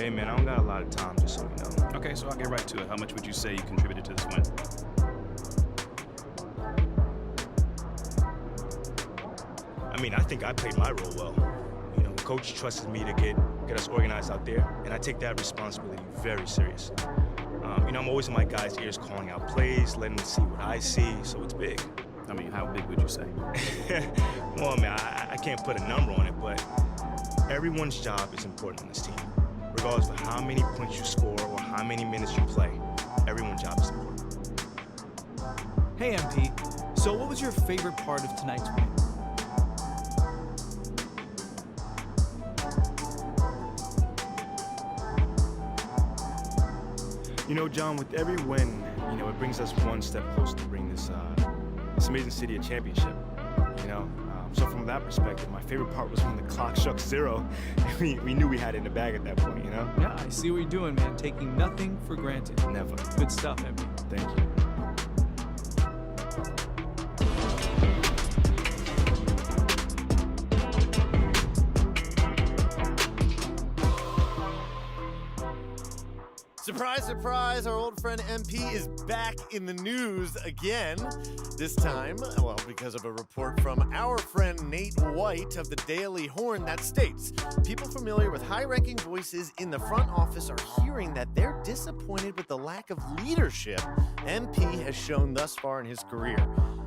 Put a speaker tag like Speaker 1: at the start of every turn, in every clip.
Speaker 1: Hey, man, I don't got a lot of time, just so you know.
Speaker 2: Okay, so I'll get right to it. How much would you say you contributed to this win?
Speaker 1: I mean, I think I played my role well. You know, coach trusted me to get us organized out there, and I take that responsibility very serious. You know, I'm always in my guys' ears calling out plays, letting them see what I see, so it's big.
Speaker 2: I mean, how big would you say?
Speaker 1: Well, man, I can't put a number on it, but everyone's job is important on this team. Regardless of how many points you score or how many minutes you play, everyone's job is important.
Speaker 3: Hey, MP. So what was your favorite part of tonight's win?
Speaker 1: You know, John, with every win, you know, it brings us one step closer to bring this amazing city a championship. You know, so from that perspective, my favorite part was when the clock struck 0. And we knew we had it in the bag at that point, you know?
Speaker 3: Yeah, I see what you're doing, man. Taking nothing for granted.
Speaker 1: Never.
Speaker 3: Good stuff, MP.
Speaker 1: Thank you.
Speaker 4: Surprise, surprise, our old friend MP is back in the news again. This time, well, because of a report from our friend Nate White of the Daily Horn that states, people familiar with high-ranking voices in the front office are hearing that they're disappointed with the lack of leadership MP has shown thus far in his career.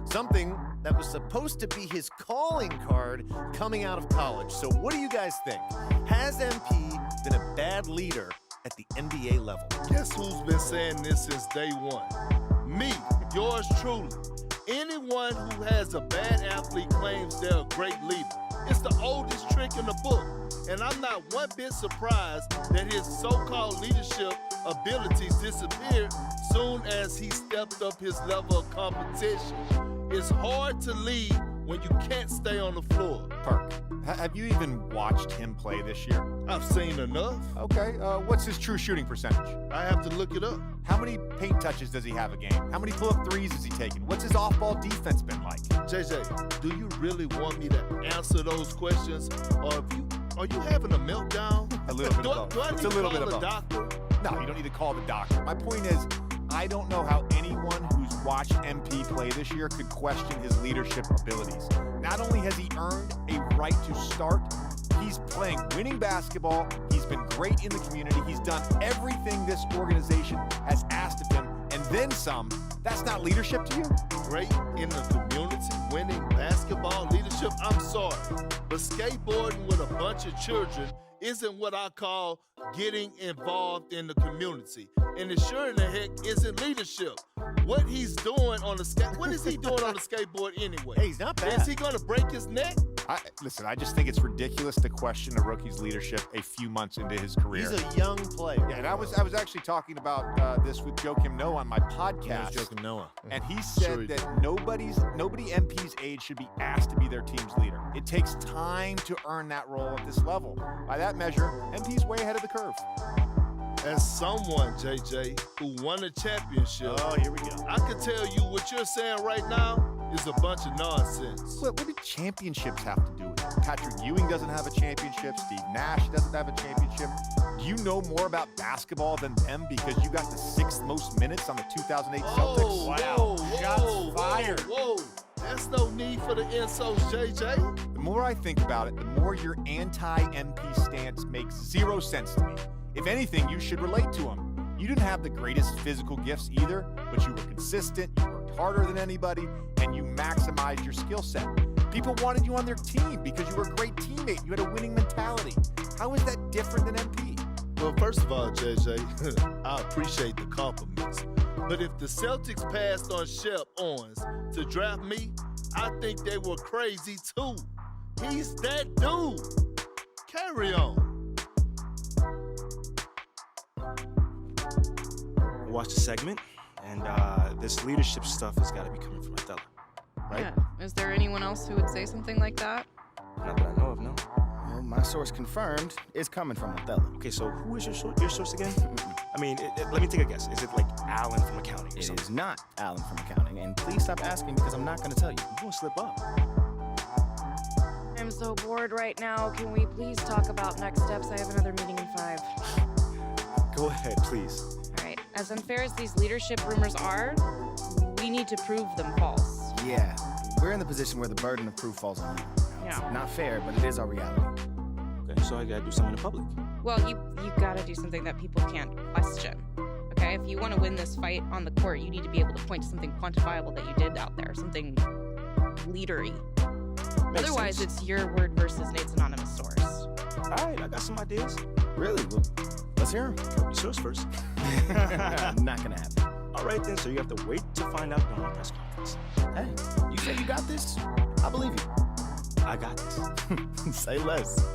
Speaker 4: Something that was supposed to be his calling card coming out of college. So what do you guys think? Has MP been a bad leader at the NBA level?
Speaker 5: Guess who's been saying this since day one? Me, yours truly. Anyone who has a bad athlete claims they're a great leader. It's the oldest trick in the book, and I'm not one bit surprised that his so-called leadership abilities disappeared soon as he stepped up his level of competition. It's hard to lead when you can't stay on the floor.
Speaker 6: Perk, have you even watched him play this year?
Speaker 5: I've seen enough.
Speaker 6: Okay, what's his true shooting percentage?
Speaker 5: I have to look it up.
Speaker 6: How many paint touches does he have a game? How many pull-up threes has he taken? What's his off-ball defense been like?
Speaker 5: JJ, do you really want me to answer those questions? Or are you having a meltdown?
Speaker 6: A little bit of both.
Speaker 5: Do I need
Speaker 6: It's a
Speaker 5: to
Speaker 6: little
Speaker 5: call
Speaker 6: bit of
Speaker 5: the
Speaker 6: both.
Speaker 5: doctor?
Speaker 6: No, you don't need to call the doctor. My point is, I don't know how anyone who's watched MP play this year could question his leadership abilities. Not only has he earned a right to start, he's playing winning basketball. He's been great in the community. He's done everything this organization has asked of him, and then some. That's not leadership to you?
Speaker 5: Great in the community, winning basketball leadership, I'm sorry. But skateboarding with a bunch of children isn't what I call getting involved in the community. And it sure in the heck isn't leadership. What he's doing on the what is he doing on the skateboard anyway?
Speaker 4: Hey, he's not bad.
Speaker 5: Is he gonna break his neck?
Speaker 6: Listen, I just think it's ridiculous to question a rookie's leadership a few months into his career.
Speaker 4: He's a young player.
Speaker 6: Yeah, and I was actually talking about this with Joakim Noah on my podcast.
Speaker 4: Joakim Noah.
Speaker 6: And he said that nobody MP's age should be asked to be their team's leader. It takes time to earn that role at this level. By that measure, MP's way ahead of the curve.
Speaker 5: As someone, JJ, who won a championship,
Speaker 4: Oh, here we go.
Speaker 5: I can tell you what you're saying right now is a bunch of nonsense.
Speaker 6: What do championships have to do with it? Patrick Ewing doesn't have a championship. Steve Nash doesn't have a championship. Do you know more about basketball than them because you got the 6th most minutes on the 2008 Celtics?
Speaker 4: Wow. Shots fired.
Speaker 5: Whoa. There's no need for the insults, JJ.
Speaker 6: The more I think about it, the more your anti-MP stance makes zero sense to me. If anything, you should relate to him. You didn't have the greatest physical gifts either, but you were consistent, you worked harder than anybody, and you maximized your skill set. People wanted you on their team because you were a great teammate. You had a winning mentality. How is that different than MP?
Speaker 5: Well, first of all, JJ, I appreciate the compliments. But if the Celtics passed on Shep Owens to draft me, I think they were crazy too. He's that dude. Carry on.
Speaker 1: Watch the segment, and this leadership stuff has got to be coming from Othello, right?
Speaker 7: Yeah. Is there anyone else who would say something like that?
Speaker 1: Not that I know of, no.
Speaker 8: Well, my source confirmed it's coming from Othello.
Speaker 1: Okay, so who is your source again? I mean, let me take a guess. Is it like Alan from accounting or
Speaker 8: It
Speaker 1: something?
Speaker 8: is not Alan from accounting, and please stop asking because I'm not going to tell you.
Speaker 1: You won't slip up.
Speaker 7: I'm so bored right now. Can we please talk about next steps? I have another meeting in 5.
Speaker 1: Go ahead, please.
Speaker 7: All right. As unfair as these leadership rumors are, we need to prove them false.
Speaker 8: Yeah, we're in the position where the burden of proof falls on you.
Speaker 7: Yeah.
Speaker 8: It's not fair, but it is our reality.
Speaker 1: Okay, so I gotta do something in public.
Speaker 7: Well, you gotta do something that people can't question. Okay? If you want to win this fight on the court, you need to be able to point to something quantifiable that you did out there, something leadery.
Speaker 1: Makes
Speaker 7: Otherwise,
Speaker 1: sense.
Speaker 7: it's your word versus Nate's anonymous source.
Speaker 1: All right, I got some ideas.
Speaker 8: Really? Well, let's hear them.
Speaker 1: Yours first.
Speaker 8: Not gonna happen.
Speaker 1: All right then, so you have to wait to find out during the press conference.
Speaker 8: Hey, you say you got this? I believe you.
Speaker 1: I got this.
Speaker 8: Say less.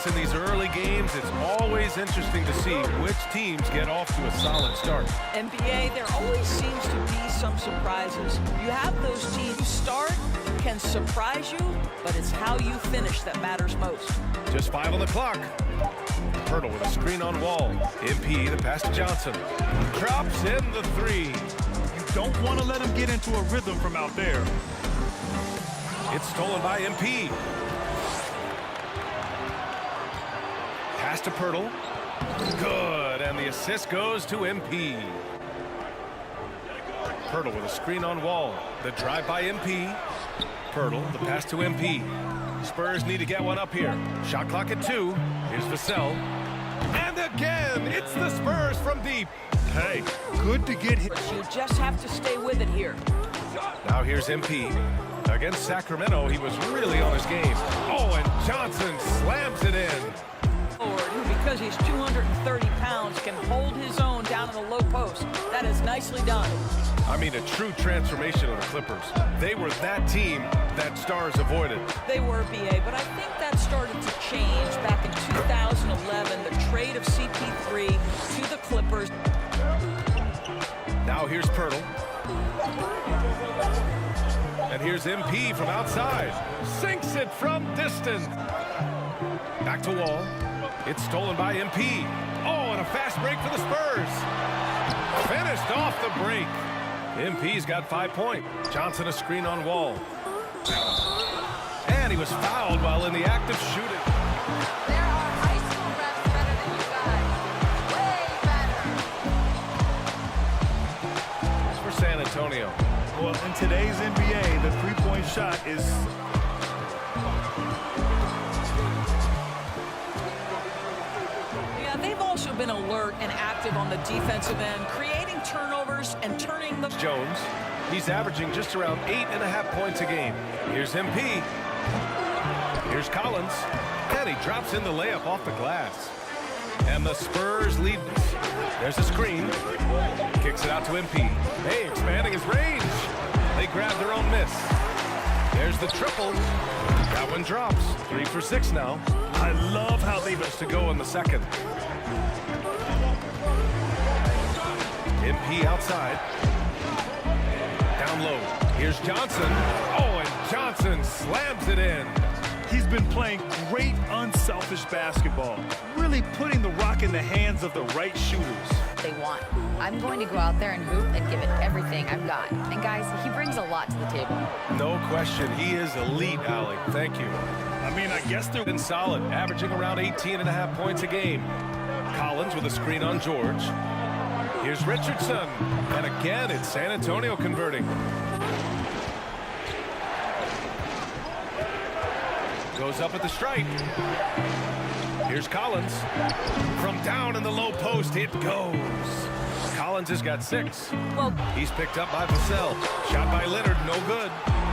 Speaker 9: In these early games, it's always interesting to see which teams get off to a solid start.
Speaker 10: NBA, there always seems to be some surprises. You have those teams who start, can surprise you, but it's how you finish that matters most.
Speaker 9: Just 5 on the clock. Pirtle with a screen on Wall. MP, the pass to Johnson. Drops in the 3.
Speaker 11: You don't want to let him get into a rhythm from out there.
Speaker 9: It's stolen by MP. Pass to Pirtle. Good, and the assist goes to MP. Pirtle with a screen on Wall. The drive by MP. Pirtle, the pass to MP. Spurs need to get one up here. Shot clock at 2. Here's Vassell. And again, it's the Spurs from deep.
Speaker 11: Hey, good to get hit.
Speaker 10: You just have to stay with it here.
Speaker 9: Now here's MP. Against Sacramento, he was really on his game. Oh, and Johnson slams it in.
Speaker 10: Who, because he's 230 pounds, can hold his own down in the low post. That is nicely done.
Speaker 9: I mean, a true transformation of the Clippers. They were that team that Stars avoided.
Speaker 10: They were, BA, but I think that started to change back in 2011, the trade of CP3 to the Clippers.
Speaker 9: Now here's Pirtle. And here's MP from outside. Sinks it from distance. Back to Wall. It's stolen by MP. Oh, and a fast break for the Spurs. Finished off the break. MP's got 5 points. Johnson a screen on Wall. And he was fouled while in the act of shooting.
Speaker 12: There are high school refs better than you guys. Way better.
Speaker 9: It's for San Antonio.
Speaker 11: Well, in today's NBA, the three-point shot is...
Speaker 10: They've also been alert and active on the defensive end, creating turnovers and turning the...
Speaker 9: Jones, he's averaging just around 8.5 points a game. Here's MP. Here's Collins. And he drops in the layup off the glass. And the Spurs lead. There's a screen. Kicks it out to MP. Hey, expanding his range. They grab their own miss. There's the triple. That one drops. 3 for 6 now.
Speaker 11: I love how they've...
Speaker 9: to go in the second. MP outside. Down low. Here's Johnson. Oh, and Johnson slams it in.
Speaker 11: He's been playing great, unselfish basketball, really putting the rock in the hands of the right shooters.
Speaker 12: They want. I'm going to go out there and hoop and give it everything I've got. And guys, he brings a lot to the table.
Speaker 9: No question, he is elite, Allie. Thank you.
Speaker 11: I mean, I guess they're
Speaker 9: Been solid, averaging around 18.5 points a game. Collins with a screen on George. Here's Richardson, and again it's San Antonio converting. Goes up at the stripe. Here's Collins. From down in the low post, it goes. Collins has got 6.
Speaker 10: Well,
Speaker 9: He's picked up by Vassell. Shot by Leonard, no good.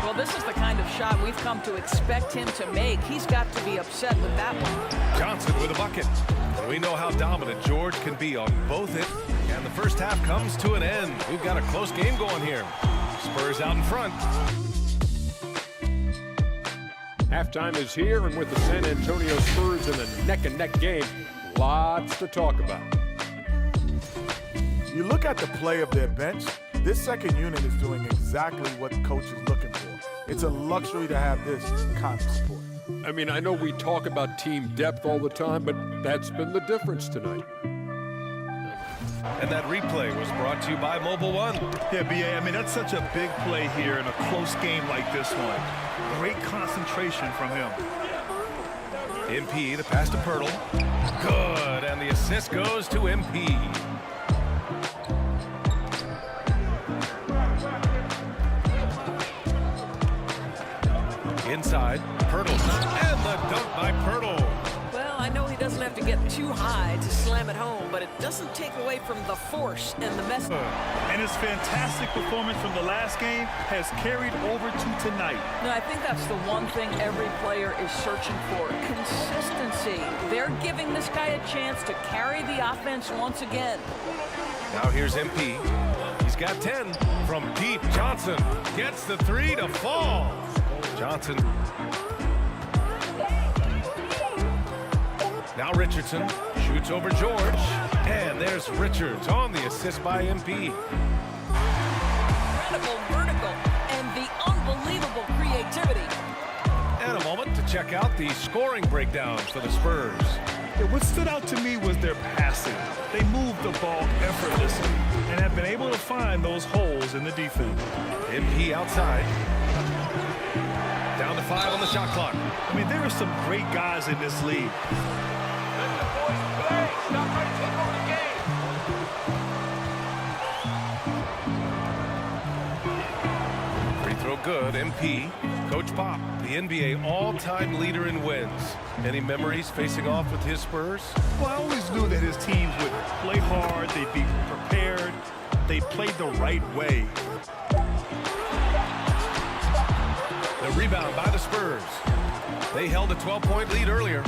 Speaker 10: well, this is the kind of shot we've come to expect him to make. He's got to be upset with that one.
Speaker 9: Johnson with a bucket. And we know how dominant George can be on both it. And the first half comes to an end. We've got a close game going here. Spurs out in front.
Speaker 13: Halftime is here, and with the San Antonio Spurs in a neck-and-neck game, lots to talk about.
Speaker 14: You look at the play of their bench, this second unit is doing exactly what the coach is looking for. It's a luxury to have this kind of support.
Speaker 13: I mean, I know we talk about team depth all the time, but that's been the difference tonight.
Speaker 9: And that replay was brought to you by Mobile One.
Speaker 11: Yeah, B.A., I mean, that's such a big play here in a close game like this one. Great concentration from him.
Speaker 9: MP, the pass to Pirtle. Good, and the assist goes to MP. Inside, Pirtle, and the dunk by Pirtle.
Speaker 10: Well, I know he doesn't have to get too high to slam it home, but it doesn't take away from the force and the message.
Speaker 11: And his fantastic performance from the last game has carried over to tonight.
Speaker 10: No, I think that's the one thing every player is searching for, consistency. They're giving this guy a chance to carry the offense once again.
Speaker 9: Now here's MP. He's got 10 from deep. Johnson gets the 3 to fall. Johnson. Now Richardson shoots over George. And there's Richards on the assist by MP.
Speaker 10: Incredible vertical and the unbelievable creativity.
Speaker 9: And a moment to check out the scoring breakdown for the Spurs.
Speaker 11: Yeah, what stood out to me was their passing. They moved the ball effortlessly and have been able to find those holes in the defense.
Speaker 9: MP outside. Down to 5 on the shot clock.
Speaker 11: I mean, there are some great guys in this league.
Speaker 9: Free throw good, MP. Coach Pop, the NBA all-time leader in wins. Any memories facing off with his Spurs?
Speaker 11: Well, I always knew that his teams would play hard, they'd be prepared, they played the right way.
Speaker 9: The rebound by the Spurs. They held a 12-point lead earlier.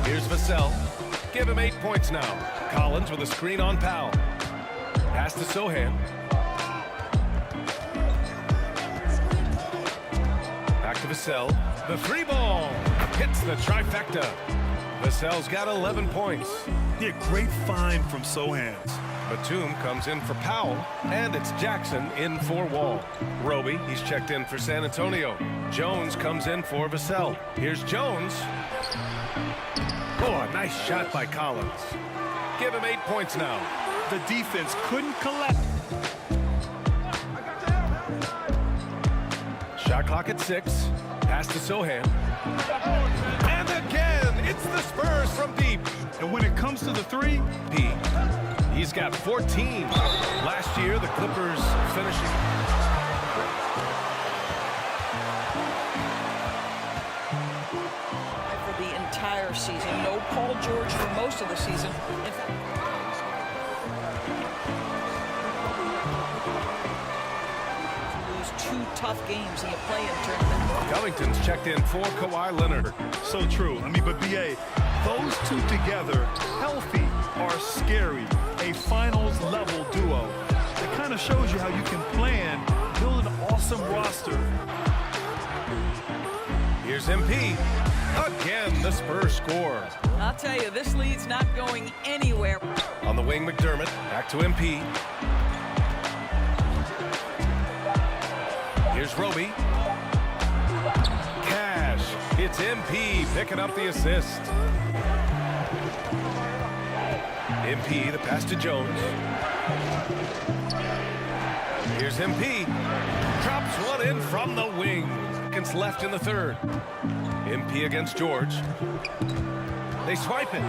Speaker 9: Here's Vassell. Give him 8 points now. Collins with a screen on Powell. Pass to Sohan. Back to Vassell. The 3-ball hits the trifecta. Vassell's got 11 points.
Speaker 11: Yeah, great find from Sohans.
Speaker 9: Batum comes in for Powell, and it's Jackson in for Wall. Roby, he's checked in for San Antonio. Jones comes in for Vassell. Here's Jones. Oh, a nice shot by Collins. Give him 8 points now.
Speaker 11: The defense couldn't collect.
Speaker 9: Shot clock at 6. Pass to Sohan. And again, it's the Spurs from deep.
Speaker 11: And when it comes to the 3,
Speaker 9: he's got 14. Last year, the Clippers finishing.
Speaker 10: For the entire season. No Paul George for most of the season. In fact, lose 2 tough games in a play-in tournament.
Speaker 9: Covington's checked in for Kawhi Leonard.
Speaker 11: So true. I mean, but B.A., those two together, healthy, are scary. A finals-level duo. It kind of shows you how you can plan, build an awesome roster.
Speaker 9: Here's MP. Again, the Spurs score.
Speaker 10: I'll tell you, this lead's not going anywhere.
Speaker 9: On the wing, McDermott. Back to MP. Here's Roby. Cash. It's MP picking up the assist. MP, the pass to Jones. Here's MP. Drops one in from the wing. Seconds left in the third. MP against George. They swipe it.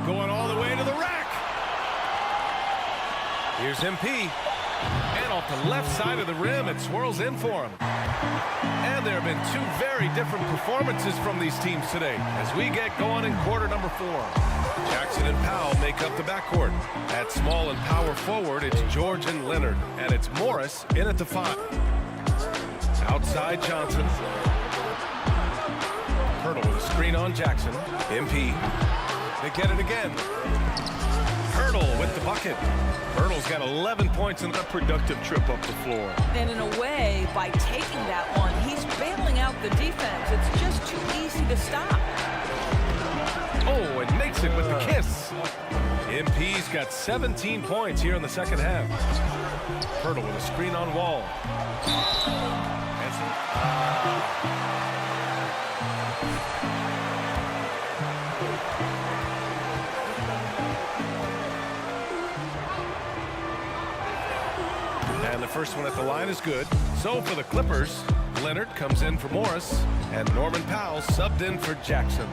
Speaker 9: Going all the way to the rack. Here's MP. And off the left side of the rim, it swirls in for him. And there have been two very different performances from these teams today as we get going in quarter number 4. Jackson and Powell make up the backcourt. At small and power forward, it's George and Leonard. And it's Morris in at the 5. Outside Johnson. Hurdle with a screen on Jackson. MP. They get it again. Hurdle with the bucket. Hurdle's got 11 points in a productive trip up the floor.
Speaker 10: And in a way, by taking that one, he's bailing out the defense. It's just too easy to stop.
Speaker 9: Oh, and makes it with the kiss. MP's got 17 points here in the second half. Hurdle with a screen on Wall. And the first one at the line is good. So for the Clippers, Leonard comes in for Morris, and Norman Powell subbed in for Jackson.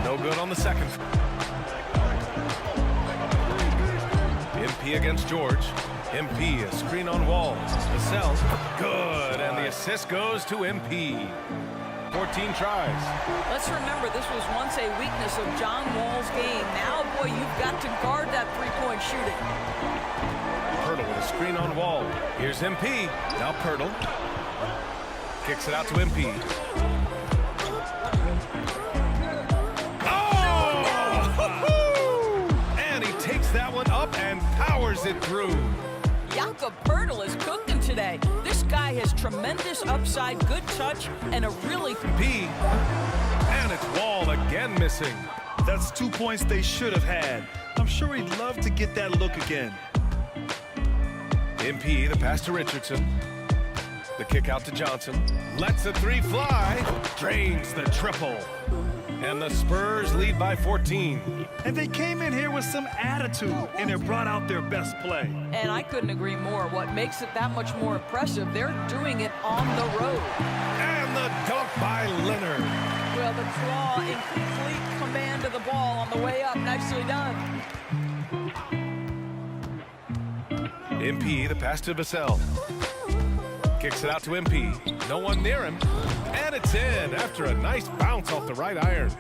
Speaker 9: No good on the second. MP against George. MP, a screen on Wall. Vassell, good, and the assist goes to MP. 14 tries.
Speaker 10: Let's remember, this was once a weakness of John Wall's game. Now, boy, you've got to guard that three-point shooting.
Speaker 9: Pirtle with a screen on Wall. Here's MP. Now Pirtle. Kicks it out to MP. Oh! And he takes that one up and powers it through.
Speaker 10: Jakob Poeltl is cooking today. This guy has tremendous upside, good touch, and a really...
Speaker 9: MP. And it's Wall again missing.
Speaker 11: That's 2 points they should have had. I'm sure he'd love to get that look again.
Speaker 9: MP, the pass to Richardson. The kick out to Johnson. Lets the three fly. Drains the triple. And the Spurs lead by 14.
Speaker 11: And they came in here with some attitude, and it brought out their best play.
Speaker 10: And I couldn't agree more. What makes it that much more impressive, they're doing it on the road.
Speaker 9: And the dunk by Leonard.
Speaker 10: Well, the draw in complete command of the ball on the way up. Nicely done.
Speaker 9: MP, the pass to Vassell. Kicks it out to MP. No one near him. And it's in after a nice bounce off the right iron.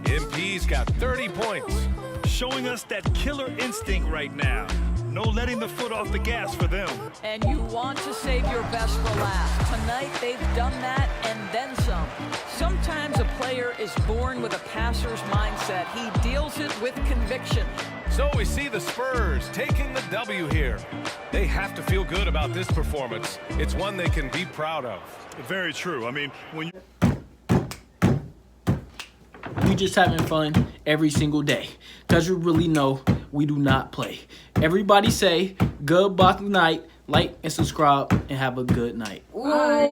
Speaker 9: MP's got 30 points.
Speaker 11: Showing us that killer instinct right now. No letting the foot off the gas for them.
Speaker 10: And you want to save your best for last. Tonight, they've done that and then some. Sometimes a player is born with a passer's mindset. He deals it with conviction.
Speaker 9: So we see the Spurs taking the W here. They have to feel good about this performance. It's one they can be proud of.
Speaker 11: Very true. I mean, when
Speaker 15: we just having fun every single day because you really know we do not play. Everybody say good night, like and subscribe, and have a good night.
Speaker 12: Bye.